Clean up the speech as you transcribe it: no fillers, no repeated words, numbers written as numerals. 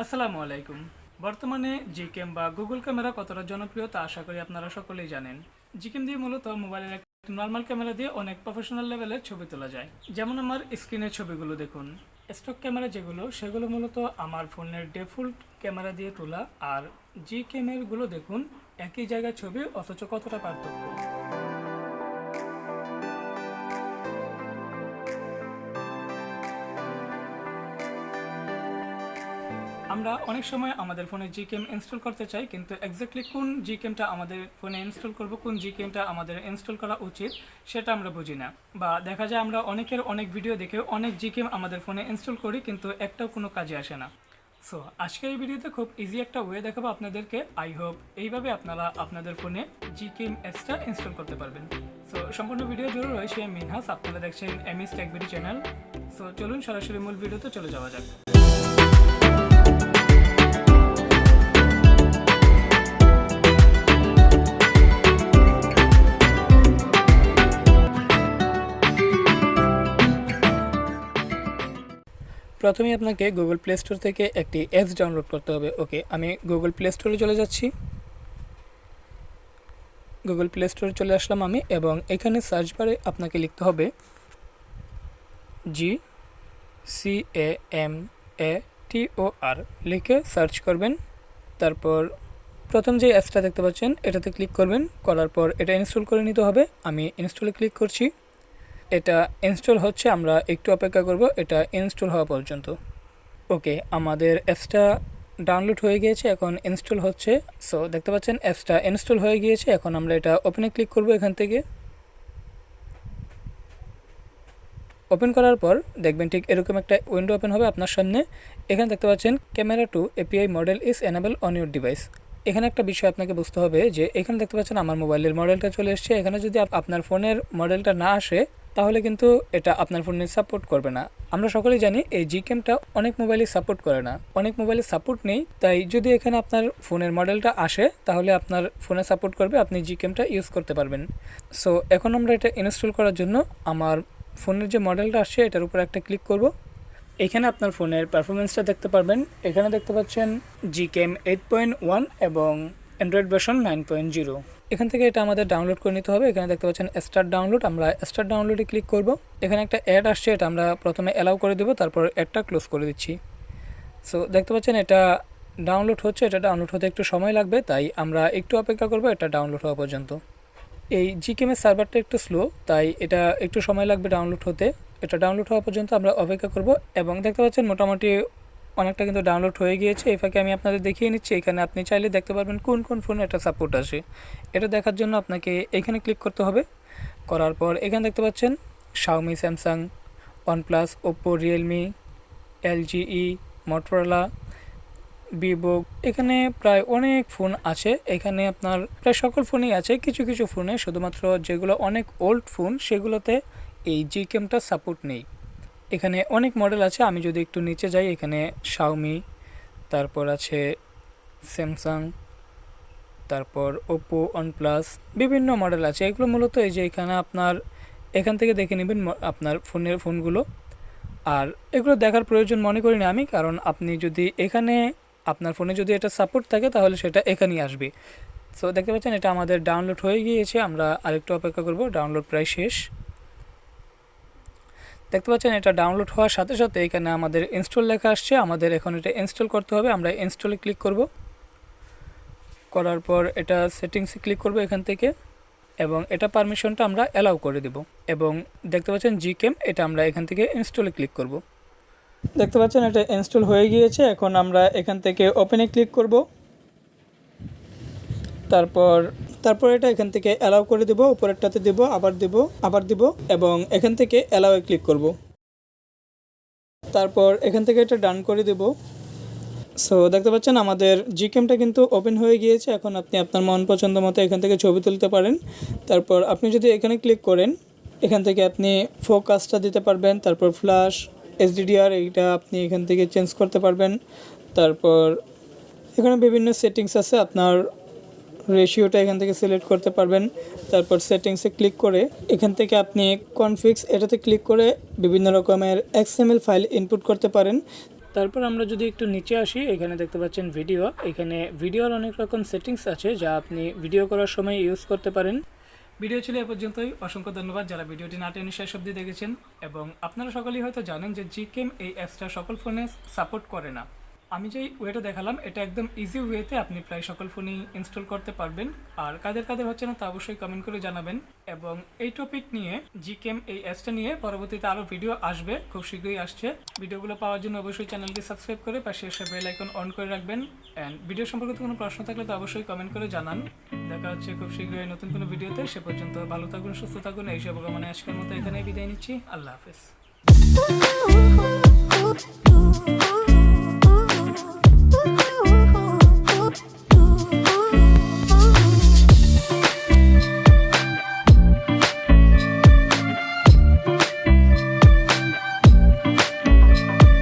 আসসালামু আলাইকুম। বর্তমানে জিকেম বা গুগল ক্যামেরা কতটা জনপ্রিয় তা আশা করি আপনারা সকলেই জানেন। জিকেম দিয়ে মূলত মোবাইলের একটি নর্মাল ক্যামেরা দিয়ে অনেক প্রফেশনাল লেভেলের ছবি তোলা যায়। যেমন আমার স্ক্রিনের ছবিগুলো দেখুন। স্টক ক্যামেরা যেগুলো সেগুলো মূলত আমার ফোনের ডিফল্ট ক্যামেরা দিয়ে তোলা, আর জিকেমের গুলো দেখুন একই জায়গার ছবি অথচ কতটা পার্থক্য। আমরা অনেক সময় আমাদের ফোনে জিকেম ইনস্টল করতে চাই, কিন্তু এক্স্যাক্টলি কোন জিকেমটা আমাদের ফোনে ইনস্টল করব, কোন জিকেমটা আমাদের ইনস্টল করা উচিত সেটা আমরা বুঝি না। বা দেখা যায় আমরা অনেকের অনেক ভিডিও দেখে অনেক জিকেম আমাদের ফোনে ইনস্টল করি, কিন্তু একটাও কোনো কাজে আসে না। সো আজকের এই ভিডিওতে খুব ইজি একটা ওয়ে দেখাবো আপনাদেরকে। আই হোপ এইভাবে আপনারা আপনাদের ফোনে জিকেম অ্যাপসটা ইনস্টল করতে পারবেন। সো সম্পূর্ণ ভিডিও জুড়ে রয়েছে মিনহাস, আপনারা দেখছেন MS take video channel. So চলুন সরাসরি মূল ভিডিওতে চলে যাওয়া যাক। প্রথমেই আপনাকে গুগল প্লে স্টোর থেকে একটি অ্যাপস ডাউনলোড করতে হবে। ওকে, আমি গুগল প্লে স্টোরে চলে যাচ্ছি। গুগল প্লে স্টোরে চলে আসলাম আমি, এবং এখানে সার্চ বারে আপনাকে লিখতে হবে GCAMATOR লিখে সার্চ করবেন। তারপর প্রথম যে অ্যাপসটা দেখতে পাচ্ছেন এটাতে ক্লিক করবেন। করার পর এটা ইনস্টল করে নিতে হবে। আমি ইনস্টলে ক্লিক করছি। এটা ইনস্টল হচ্ছে, আমরা একটু অপেক্ষা করব এটা ইনস্টল হওয়া পর্যন্ত। ওকে, আমাদের অ্যাপসটা ডাউনলোড হয়ে গিয়েছে, এখন ইনস্টল হচ্ছে। সো দেখতে পাচ্ছেন অ্যাপসটা ইনস্টল হয়ে গিয়েছে। এখন আমরা এটা ওপেনে ক্লিক করব। এখান থেকে ওপেন করার পর দেখবেন ঠিক এরকম একটা উইন্ডো ওপেন হবে আপনার সামনে। এখানে দেখতে পাচ্ছেন camera two API model is enable on your device. এখানে একটা বিষয় আপনাকে বুঝতে হবে যে এখানে দেখতে পাচ্ছেন আমার মোবাইলের মডেলটা চলে এসেছে। এখানে যদি আপনার ফোনের মডেলটা না আসে তাহলে কিন্তু এটা আপনার ফোনে সাপোর্ট করবে না। আমরা সকলেই জানি এই জিকেমটা অনেক মোবাইলে সাপোর্ট করে না, অনেক মোবাইলে সাপোর্ট নেই। তাই যদি এখানে আপনার ফোনের মডেলটা আসে তাহলে আপনার ফোনে সাপোর্ট করবে, আপনি জিকেমটা ইউজ করতে পারবেন। সো এখন আমরা এটা ইনস্টল করার জন্য আমার ফোনের যে মডেলটা আসছে এটার উপর একটা ক্লিক করব। এখানে আপনার ফোনের পারফরমেন্সটা দেখতে পারবেন। এখানে দেখতে পাচ্ছেন জিকেম 8.1 এবং অ্যান্ড্রয়েড ভার্সন 9.0। এখান থেকে এটা আমাদের ডাউনলোড করে নিতে হবে। এখানে দেখতে পাচ্ছেন স্টার্ট ডাউনলোড, আমরা স্টার্ট ডাউনলোডে ক্লিক করব। এখানে একটা অ্যাড আসছে, এটা আমরা প্রথমে অ্যালাউ করে দেবো, তারপর অ্যাডটা ক্লোজ করে দিচ্ছি। সো দেখতে পাচ্ছেন এটা ডাউনলোড হচ্ছে। এটা ডাউনলোড হতে একটু সময় লাগবে, তাই আমরা একটু অপেক্ষা করব এটা ডাউনলোড হওয়া পর্যন্ত। এই জিকেমের সার্ভারটা একটু স্লো, তাই এটা একটু সময় লাগবে ডাউনলোড হতে। এটা ডাউনলোড হওয়া পর্যন্ত আমরা অপেক্ষা করব। এবং দেখতে পাচ্ছেন মোটামুটি অনেকটা কিন্তু ডাউনলোড হয়ে গিয়েছে। এই ফাঁকে আমি আপনাদের দেখিয়ে নিচ্ছি। এখানে আপনি চাইলে দেখতে পারবেন কোন কোন ফোনে এটা সাপোর্ট আসে। এটা দেখার জন্য আপনাকে এখানে ক্লিক করতে হবে। করার পর এখানে দেখতে পাচ্ছেন Xiaomi, Samsung, OnePlus, Oppo, Realme, LG, Motorola, Vivo, এখানে প্রায় অনেক ফোন আছে। এখানে আপনার প্রায় সকল ফোনই আছে। কিছু কিছু ফোনে শুধুমাত্র যেগুলো অনেক ওল্ড ফোন সেগুলোতে এই জিকেমটা সাপোর্ট নেই। এখানে অনেক মডেল আছে। আমি যদি একটু নিচে যাই, এখানে শাওমি, তারপর আছে স্যামসাং, তারপর ওপ্পো, ওয়ানপ্লাস, বিভিন্ন মডেল আছে। এগুলো মূলত এই যে এখানে আপনার এখান থেকে দেখে নেবেন আপনার ফোনের ফোনগুলো। আর এগুলো দেখার প্রয়োজন মনে করি না আমি, কারণ আপনি যদি এখানে আপনার ফোনে যদি এটা সাপোর্ট থাকে তাহলে সেটা এখানেই আসবে। সো দেখতে পাচ্ছেন এটা আমাদের ডাউনলোড হয়ে গিয়েছে। আমরা আরেকটু অপেক্ষা করব, ডাউনলোড প্রায় শেষ। দেখতে পাচ্ছেন এটা ডাউনলোড হওয়ার সাথে সাথে এখানে আমাদের ইনস্টল লেখা আসছে। আমাদের এখন এটা ইনস্টল করতে হবে। আমরা ইনস্টলে ক্লিক করব। করার পর এটা সেটিংসে ক্লিক করব এখান থেকে, এবং এটা পারমিশনটা আমরা অ্যালাউ করে দেব। এবং দেখতে পাচ্ছেন জিকেম, এটা আমরা এখান থেকে ইনস্টলে ক্লিক করব। দেখতে পাচ্ছেন এটা ইনস্টল হয়ে গিয়েছে। এখন আমরা এখান থেকে ওপেনে ক্লিক করব। তারপর এটা এখান থেকে অ্যালাউ করে দেব, উপরেরটাতে দেব, আবার দেব এবং এখান থেকে অ্যালাউয়ে ক্লিক করব। তারপর এখান থেকে এটা ডান করে দেব। সো দেখতে পাচ্ছেন আমাদের জিকেমটা কিন্তু ওপেন হয়ে গিয়েছে। এখন আপনি আপনার মন পছন্দ মতো এখান থেকে ছবি তুলতে পারেন। তারপর আপনি যদি এখানে ক্লিক করেন, এখান থেকে আপনি ফোকাসটা দিতে পারবেন। তারপর ফ্ল্যাশ, HDR এইটা আপনি এখান থেকে চেঞ্জ করতে পারবেন। তারপর এখানে বিভিন্ন সেটিংস আছে, আপনার রেশিওটা এখান থেকে সিলেক্ট করতে পারবেন। তারপর সেটিংসে ক্লিক করে এখান থেকে আপনি কনফিক্স এটাতে ক্লিক করে বিভিন্ন রকমের XML ফাইল ইনপুট করতে পারেন। তারপর আমরা যদি একটু নিচে আসি, এখানে দেখতে পাচ্ছেন ভিডিও। এখানে ভিডিওর অনেক রকম সেটিংস আছে যা আপনি ভিডিও করার সময় ইউজ করতে পারেন। ভিডিও ছিল এ পর্যন্তই। অসংখ্য ধন্যবাদ যারা ভিডিওটি না টেনে শেষ অবধি দেখেছেন। এবং আপনারা সকলেই হয়তো জানেন যে জিকেম এই অ্যাপসটা সকল ফোনে সাপোর্ট করে না। আমি যেই ওয়েটা দেখালাম এটা একদম ইজি ওয়েতে আপনি প্রায় সকল ফোনেই ইনস্টল করতে পারবেন। আর কাদের কাদের হচ্ছে না তা অবশ্যই কমেন্ট করে জানাবেন। এবং এই টপিক নিয়ে জিকেম এই অ্যাপসটা নিয়ে পরবর্তীতে আরও ভিডিও আসবে, খুব শীঘ্রই আসছে। ভিডিওগুলো পাওয়ার জন্য অবশ্যই চ্যানেলটি সাবস্ক্রাইব করে পাশে এসে বেল আইকন অন করে রাখবেন। অ্যান্ড ভিডিও সম্পর্কিত কোনো প্রশ্ন থাকলে তো অবশ্যই কমেন্ট করে জানান। দেখা হচ্ছে খুব শীঘ্রই নতুন কোনো ভিডিওতে। সে পর্যন্ত ভালো থাকুন, সুস্থ থাকুন। এই শুভকামনায় আজকের মতো এখানেই বিদায় নিচ্ছি। আল্লাহ হাফেজ।